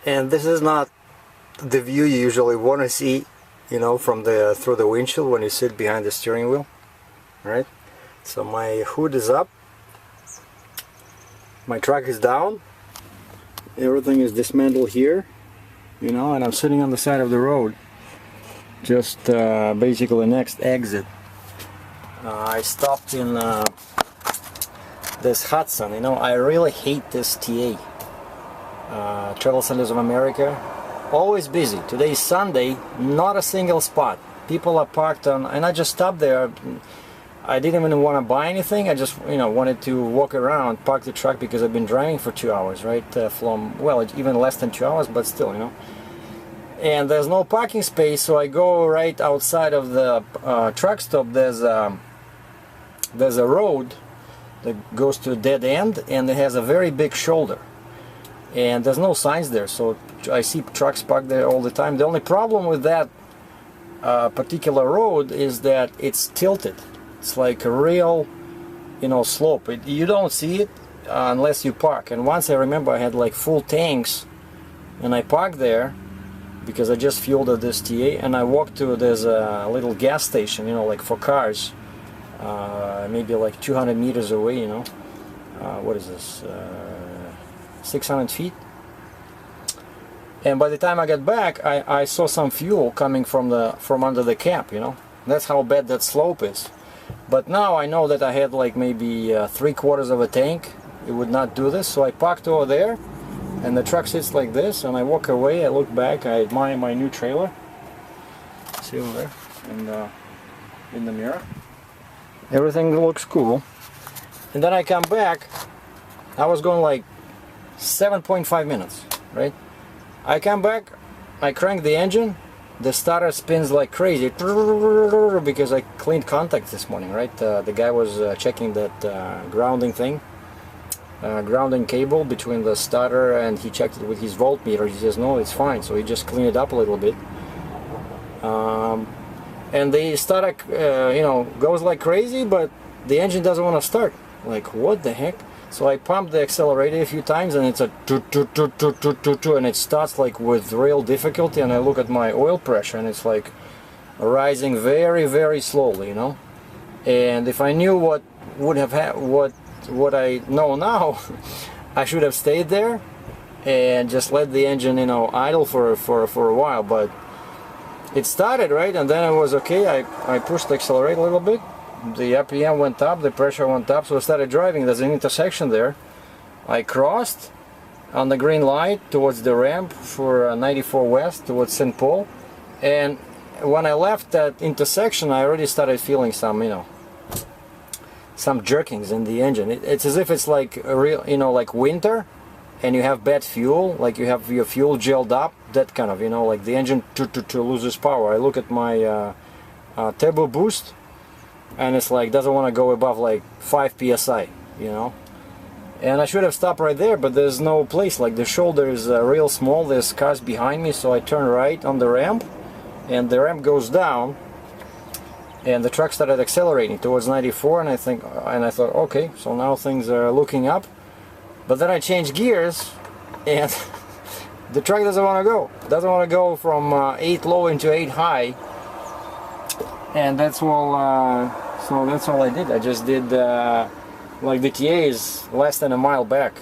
And this is not the view you usually want to see, you know, from through the windshield when you sit behind the steering wheel, right? So my hood is up, my truck is down, everything is dismantled here, you know, and I'm sitting on the side of the road, just basically next exit. I stopped in this Hudson. You know, I really hate this TA, Travel Centers of America. Always busy. Today is Sunday, not a single spot. People are parked on, and I just stopped there. I didn't even want to buy anything. I just, you know, wanted to walk around, park the truck, because I've been driving for 2 hours, right? From, well, even less than 2 hours, but still, you know. And there's no parking space, so I go right outside of the truck stop. There's a road that goes to a dead end, and it has a very big shoulder. And there's no signs there, so I see trucks parked there all the time. The only problem with that particular road is that it's tilted. It's like a real, you know, slope. You don't see it unless you park. And once I remember I had like full tanks, and I parked there because I just fueled at this TA, and I walked to, there's a little gas station, you know, like for cars, maybe like 200 meters away, you know. What is this? 600 feet. And by the time I got back, I saw some fuel coming from under the cap, you know. That's how bad that slope is. But now I know that I had like maybe 3/4 of a tank. It would not do this, so I parked over there, and the truck sits like this, and I walk away. I look back, I admire my new trailer. See over there, and in the mirror, everything looks cool. And then I come back. I was going like 7.5 minutes, right? I come back, I crank the engine, the starter spins like crazy because I cleaned contacts this morning, right? The guy was checking that grounding thing, grounding cable between the starter, and he checked it with his voltmeter. He says no, it's fine, so he just cleaned it up a little bit. And the starter, you know, goes like crazy, but the engine doesn't want to start. Like, what the heck? So I pumped the accelerator a few times, and it's a and it starts like with real difficulty. And I look at my oil pressure, and it's like rising very, very slowly, you know. And if I knew what would have what I know now, I should have stayed there and just let the engine, you know, idle for a while. But it started, right, and then it was okay. I pushed the accelerator a little bit. The RPM went up, the pressure went up, so I started driving. There's an intersection there. I crossed on the green light towards the ramp for 94 West, towards St. Paul. And when I left that intersection, I already started feeling some, you know, some jerkings in the engine. It's as if it's like a real, you know, like winter, and you have bad fuel, like you have your fuel gelled up, that kind of, you know, like the engine loses power. I look at my turbo boost, and it's like doesn't want to go above like 5 psi, you know. And I should have stopped right there, but there's no place. Like the shoulder is real small. There's cars behind me, so I turn right on the ramp, and the ramp goes down, and the truck started accelerating towards 94. And I thought, okay, so now things are looking up. But then I changed gears, and the truck doesn't want to go. Doesn't want to go from 8 low into 8 high. And that's all. So that's all I did. I just did like the TA is less than a mile back,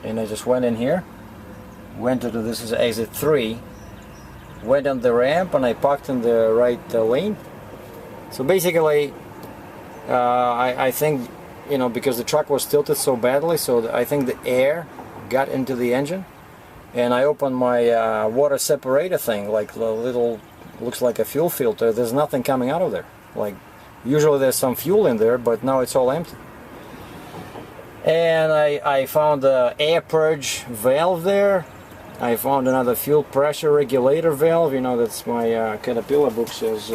and I just went in here, went to this is exit 3, went on the ramp, and I parked in the right lane. So basically, I think, you know, because the truck was tilted so badly, so I think the air got into the engine, and I opened my water separator thing, like the little. Looks like a fuel filter. There's nothing coming out of there. Like usually there's some fuel in there, but now it's all empty. And I found the air purge valve there. I found another fuel pressure regulator valve. You know, that's my Caterpillar book says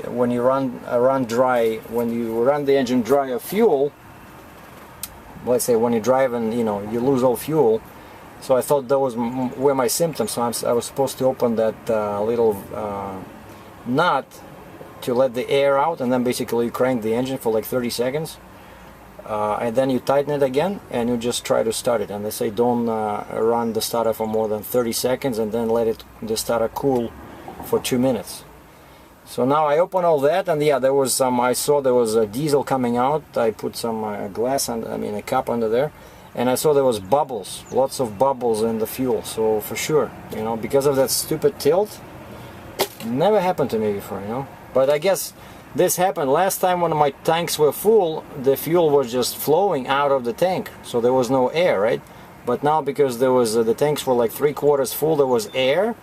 when you run the engine dry of fuel. Let's say when you drive and, you know, you lose all fuel. So I thought those were my symptoms. So I was supposed to open that little nut to let the air out, and then basically crank the engine for like 30 seconds. and then you tighten it again and you just try to start it. And they say don't run the starter for more than 30 seconds and then let the starter cool for 2 minutes. So now I open all that, and yeah, there was some, I saw there was a diesel coming out. I put some glass, a cup under there, and I saw there was bubbles, lots of bubbles in the fuel. So for sure, you know, because of that stupid tilt, never happened to me before, you know. But I guess this happened last time when my tanks were full. The fuel was just flowing out of the tank, so there was no air, right? But now, because there was the tanks were like 3/4 full, there was air,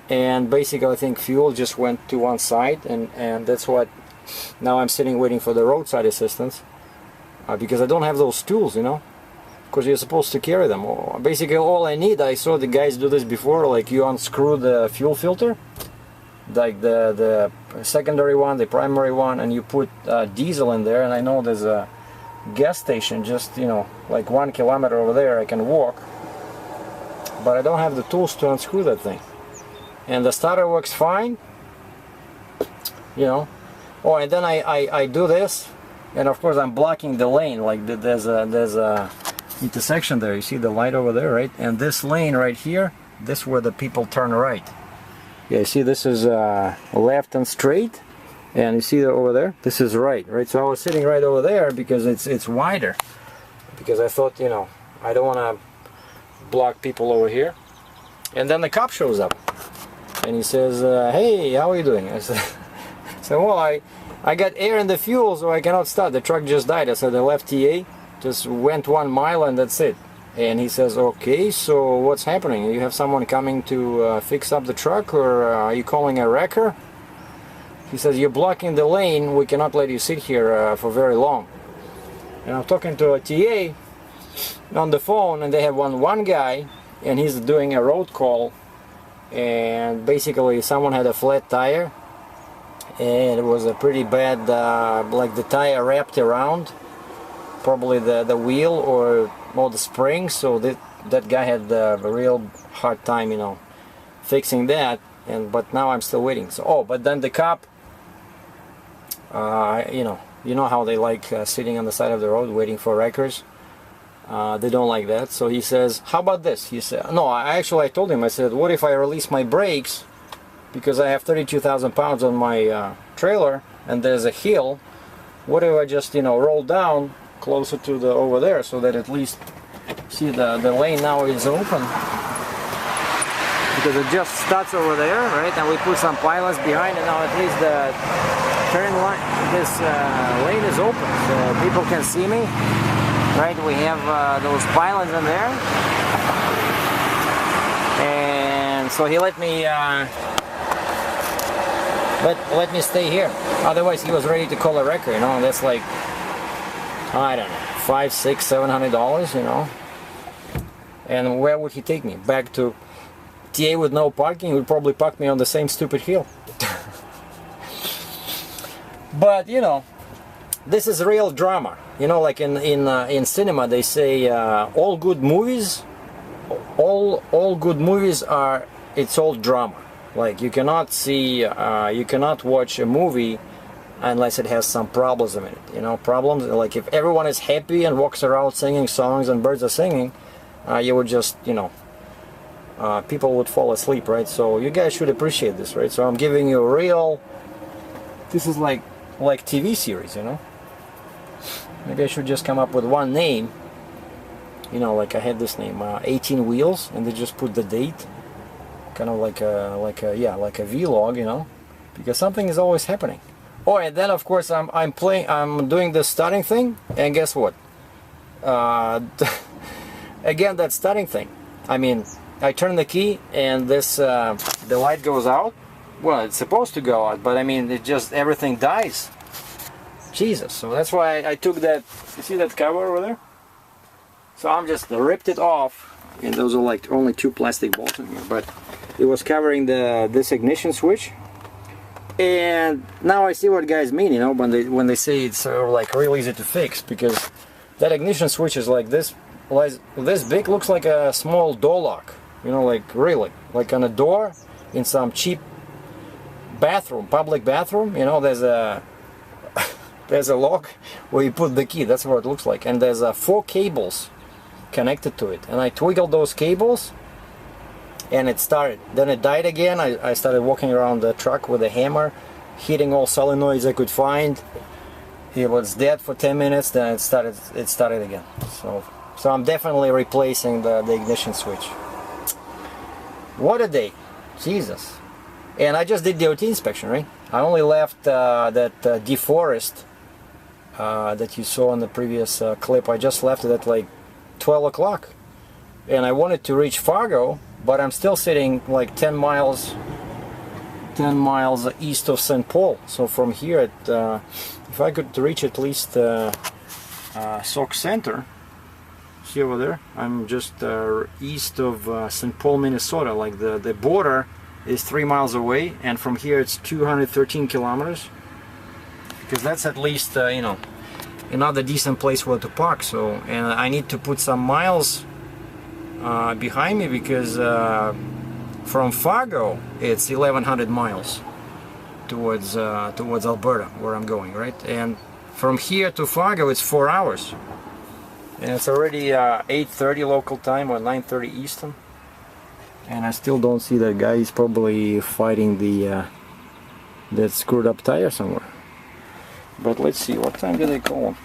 and basically I think fuel just went to one side, and that's what now I'm sitting waiting for the roadside assistance, because I don't have those tools, you know, because you're supposed to carry them. Basically all I need, I saw the guys do this before, like you unscrew the fuel filter, like the secondary one, the primary one, and you put diesel in there. And I know there's a gas station just, you know, like 1 kilometer over there I can walk, but I don't have the tools to unscrew that thing. And the starter works fine, you know. Oh, and then I do this, and of course I'm blocking the lane. Like there's a intersection there. You see the light over there, right? And this lane right here, this is where the people turn right. Yeah, you see this is left and straight, and you see over there, this is right. So I was sitting right over there because it's wider. Because I thought, you know, I don't want to block people over here. And then the cop shows up. And he says, hey, how are you doing? I said, well, I got air in the fuel, so I cannot start. The truck just died. I said, the left TA just went 1 mile and that's it. And he says, okay, so what's happening? You have someone coming to fix up the truck, or are you calling a wrecker? He says, you're blocking the lane. We cannot let you sit here for very long. And I'm talking to a TA on the phone, and they have one guy, and he's doing a road call. And basically someone had a flat tire, and it was a pretty bad, like the tire wrapped around probably the wheel or the spring, so that guy had a real hard time, you know, fixing that. But now I'm still waiting. So but then the cop, you know how they like sitting on the side of the road waiting for wreckers. They don't like that. So he says, how about this? He said, no, I told him, I said, what if I release my brakes, because I have 32,000 pounds on my trailer and there's a hill. What if I just, you know, roll down closer to the over there, so that at least, see, the lane now is open, because it just starts over there, right? And we put some pylons behind, and now at least the turn line, this lane is open, so people can see me. Right, we have those pylons in there, and so he let me let me stay here. Otherwise, he was ready to call a wrecker, you know. And that's like, I don't know, $500, $600, $700, you know. And where would he take me? Back to TA with no parking? He would probably park me on the same stupid hill. But you know, this is real drama. You know, like in cinema, they say all good movies are, it's all drama. Like you cannot see, you cannot watch a movie unless it has some problems in it. You know, problems. Like if everyone is happy and walks around singing songs and birds are singing, you would just, you know, people would fall asleep, right? So you guys should appreciate this, right? So I'm giving you a real. This is like TV series, you know. Maybe I should just come up with one name, you know, like I had this name, 18 Wheels, and they just put the date, kind of like a vlog, you know, because something is always happening. Oh, and then of course I'm doing this starting thing, and guess what? Again, that starting thing. I mean, I turn the key, and this the light goes out. Well, it's supposed to go out, but I mean, it just, everything dies. Jesus, so that's why I took that, you see that cover over there? So I'm just ripped it off, and those are like only 2 plastic bolts in here, but it was covering this ignition switch. And now I see what guys mean, you know, when they say it's like real easy to fix, because that ignition switch is like this big, looks like a small door lock, you know, like really, like on a door in some cheap bathroom, public bathroom, you know, there's a there's a lock where you put the key. That's what it looks like. And there's 4 cables connected to it. And I twiggled those cables and it started. Then it died again. I started walking around the truck with a hammer, hitting all solenoids I could find. It was dead for 10 minutes, then it started again. So I'm definitely replacing the ignition switch. What a day. Jesus. And I just did DOT inspection, right? I only left that deforest that you saw in the previous clip. I just left it at like 12 o'clock. And I wanted to reach Fargo, but I'm still sitting like 10 miles east of St. Paul. So from here, if I could reach at least Sauk Center, see over there, I'm just east of St. Paul, Minnesota. Like the border is 3 miles away, and from here it's 213 kilometers, because that's at least you know, another decent place where to park. So, and I need to put some miles behind me, because from Fargo it's 1100 miles towards Alberta, where I'm going, right? And from here to Fargo it's 4 hours, and it's already 8:30 local time or 9:30 Eastern. And I still don't see that guy. He's probably fighting that screwed up tire somewhere. But let's see, what time did they call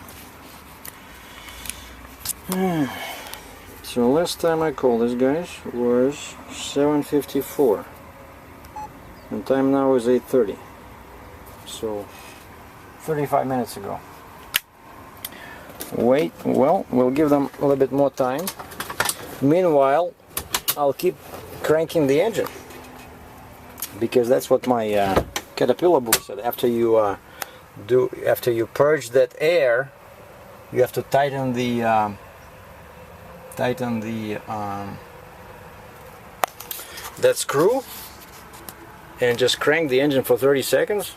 him? So last time I called this guy was 7:54. And time now is 8:30. So 35 minutes ago. Wait, well, we'll give them a little bit more time. Meanwhile, I'll keep cranking the engine, because that's what my Caterpillar book said. After you purge that air, you have to tighten that screw and just crank the engine for 30 seconds.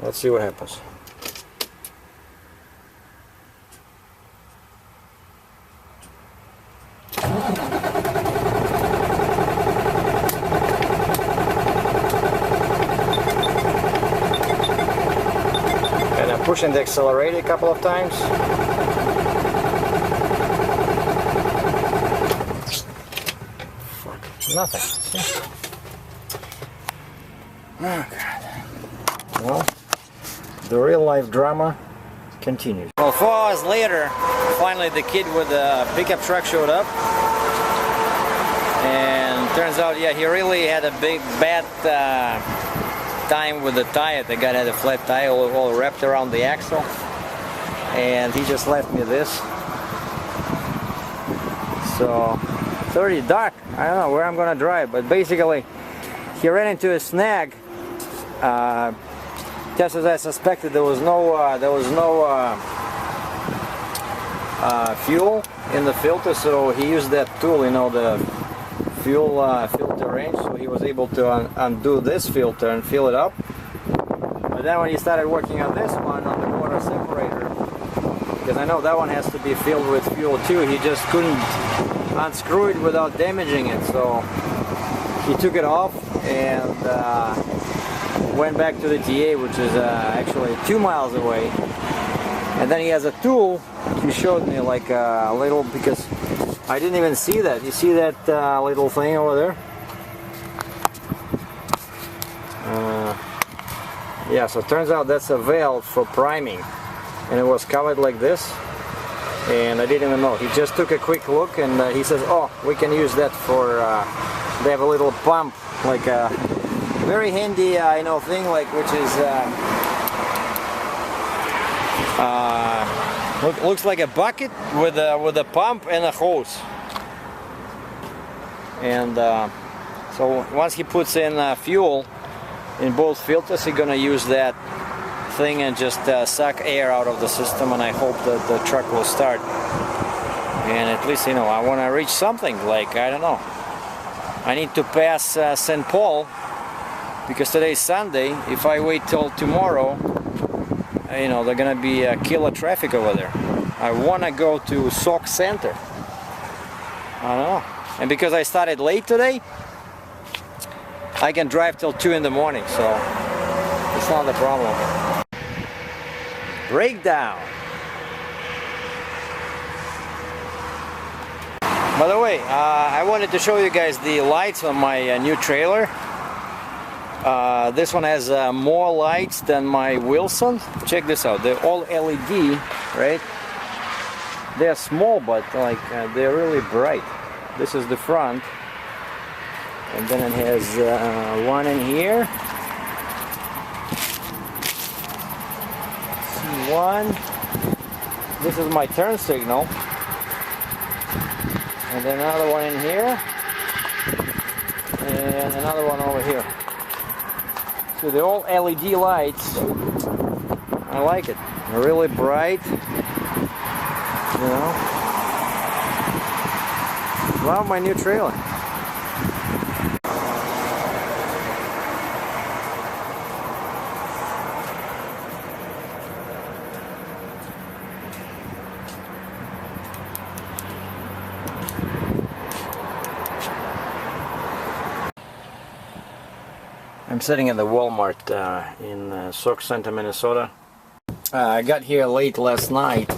Let's see what happens. Pushing the accelerator a couple of times. Fuck, nothing. Oh God. Well, the real life drama continues. Well, 4 hours later, finally the kid with the pickup truck showed up. And turns out, yeah, he really had a bad time with the tire. The guy had a flat tire all wrapped around the axle, and he just left me this. So it's already dark. I don't know where I'm gonna drive, but basically he ran into a snag. Just as I suspected, there was no fuel in the filter, so he used that tool, you know, the fuel filter wrench, so he was able to undo this filter and fill it up. But then when he started working on this one, on the water separator, because I know that one has to be filled with fuel too, he just couldn't unscrew it without damaging it. So he took it off and went back to the TA, which is actually 2 miles away. And then he has a tool. He showed me like a little, because I didn't even see that. You see that little thing over there? Yeah, so it turns out that's a valve for priming. And it was covered like this. And I didn't even know. He just took a quick look and he says, oh, we can use that for, they have a little pump, like a very handy, you know, thing, like, which is, looks like a bucket with a pump and a hose. And so once he puts in fuel in both filters, he's gonna use that thing and just suck air out of the system, and I hope that the truck will start. And at least, you know, I want to reach something, like, I don't know, I need to pass St. Paul, because today's Sunday. If I wait till tomorrow, you know, there's gonna be killer traffic over there. I want to go to Sauk Center. I don't know. And because I started late today, I can drive till 2 in the morning, so it's not a problem. breakdown. By the way, I wanted to show you guys the lights on my new trailer. This one has more lights than my Wilson. Check this out. They're all LED, right? They're small, but like they're really bright. This is the front, and then it has one in here. See one. This is my turn signal, and then another one in here, and another one over here. So they're all LED lights. I like it. They're really bright. You know, love my new trailer. I'm sitting at the Walmart in Sauk Center, Minnesota. I got here late last night,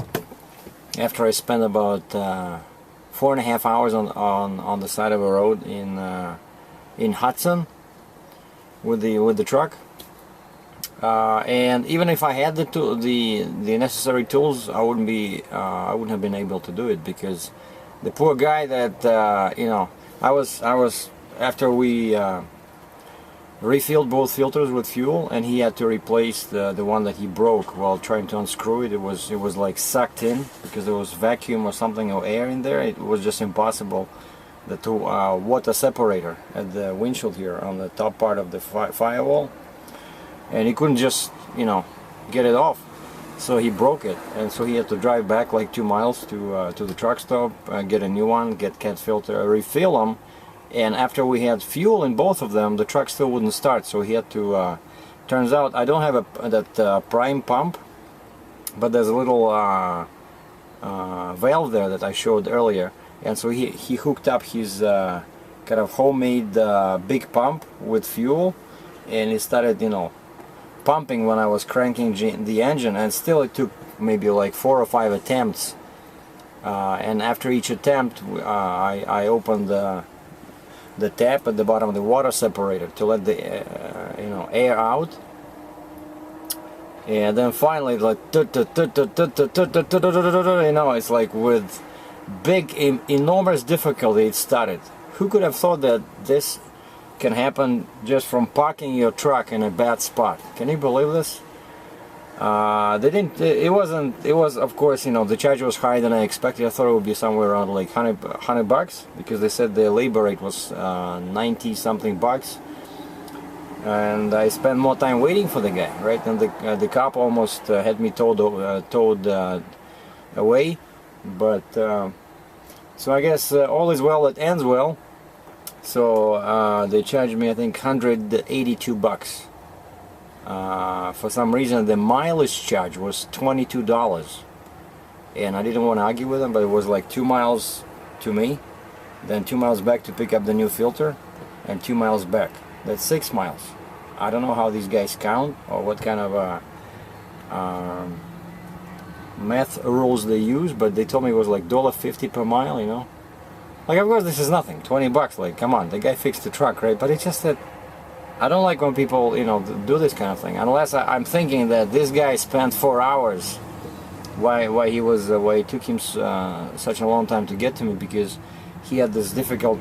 after I spent about 4.5 hours on the side of a road in Hudson with the truck, and even if I had the necessary tools, I wouldn't have been able to do it, because the poor guy that you know, I was after we refilled both filters with fuel, and he had to replace the one that he broke while trying to unscrew it. It was like sucked in because there was vacuum or something or air in there. It was just impossible. The water separator at the windshield here on the top part of the firewall, and he couldn't just, you know, get it off, so he broke it, and so he had to drive back like 2 miles to the truck stop, get a new one, get cat filter, refill them. And after we had fuel in both of them, the truck still wouldn't start, so he had to, turns out I don't have that prime pump, but there's a little valve there that I showed earlier, and so he hooked up his kind of homemade big pump with fuel, and it started, you know, pumping when I was cranking the engine, and still it took maybe like 4 or 5 attempts, and after each attempt I opened the tap at the bottom of the water separator to let the you know, air out, and then finally, like, you know, it's like with big enormous difficulty it started. Who could have thought that this can happen just from parking your truck in a bad spot? Can you believe this? They didn't. It was, of course, you know, the charge was higher than I expected. I thought it would be somewhere around like 100 bucks, because they said the labor rate was 90 something bucks, and I spent more time waiting for the guy, right? And the cop almost had me towed away, but so I guess all is well that ends well. So they charged me, I think, 182 bucks. For some reason the mileage charge was $22, and I didn't want to argue with them, but it was like 2 miles to me, then 2 miles back to pick up the new filter, and 2 miles back. That's 6 miles. I don't know how these guys count, or what kind of math rules they use, but they told me it was like $1.50 per mile, you know. Like, of course this is nothing, 20 bucks, like, come on, the guy fixed the truck, right? But it's just that I don't like when people, you know, do this kind of thing, unless I'm thinking that this guy spent 4 hours. Why it took him such a long time to get to me, because he had this difficult,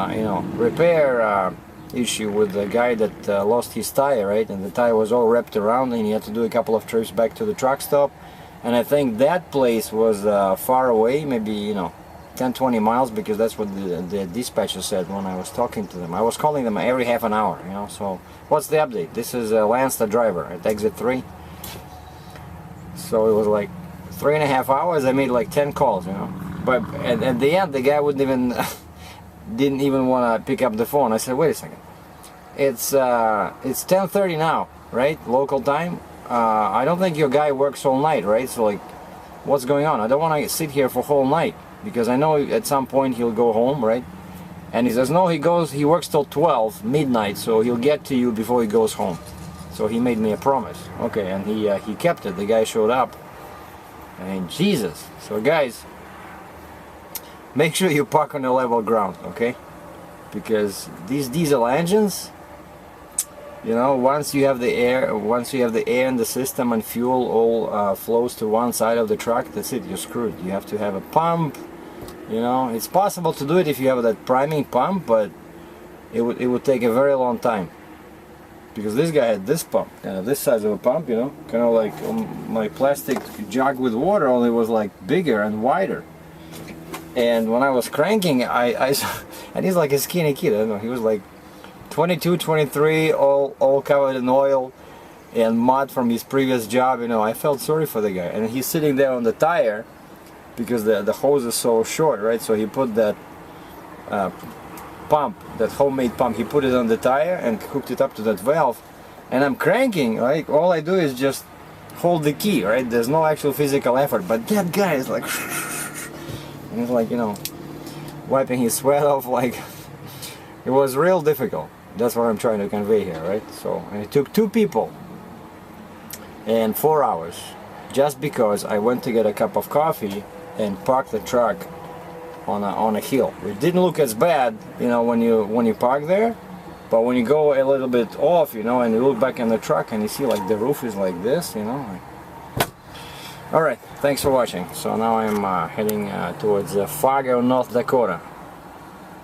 you know, repair issue with the guy that lost his tire, right? And the tire was all wrapped around, and he had to do a couple of trips back to the truck stop. And I think that place was far away, maybe, you know, 10-20 miles, because that's what the dispatcher said when I was talking to them. I was calling them every half an hour, you know. So what's the update? This is Lance the driver at exit 3. So it was like 3.5 hours. I made like 10 calls, you know. But at the end, the guy wouldn't even didn't even want to pick up the phone. I said, wait a second, it's 10:30 now, right, local time. I don't think your guy works all night, right? So like, what's going on? I don't want to sit here for whole night, because I know at some point he'll go home, right? And he says, no, he works till 12 midnight, so he'll get to you before he goes home. So he made me a promise. Okay, and he kept it. The guy showed up. And Jesus. So guys, make sure you park on a level ground, okay? Because these diesel engines, you know, once you have the air in the system and fuel all flows to one side of the truck, that's it, you're screwed. You have to have a pump. You know, it's possible to do it if you have that priming pump, but it would take a very long time. Because this guy had this pump, this size of a pump, you know, kind of like my plastic jug with water, only was like bigger and wider. And when I was cranking, I saw, and he's like a skinny kid, I don't know, he was like 22, 23, all covered in oil and mud from his previous job, you know. I felt sorry for the guy. And he's sitting there on the tire because the hose is so short, right? So he put that pump, that homemade pump, he put it on the tire and hooked it up to that valve. And I'm cranking, right? All I do is just hold the key, right? There's no actual physical effort. But that guy is like, and he's like, you know, wiping his sweat off, like, it was real difficult. That's what I'm trying to convey here, right? So, and it took 2 people and 4 hours just because I went to get a cup of coffee and parked the truck on a hill. It didn't look as bad, you know, when you park there, but when you go a little bit off, you know, and you look back in the truck and you see like the roof is like this, you know. All right, thanks for watching. So now I'm heading towards Fargo, North Dakota.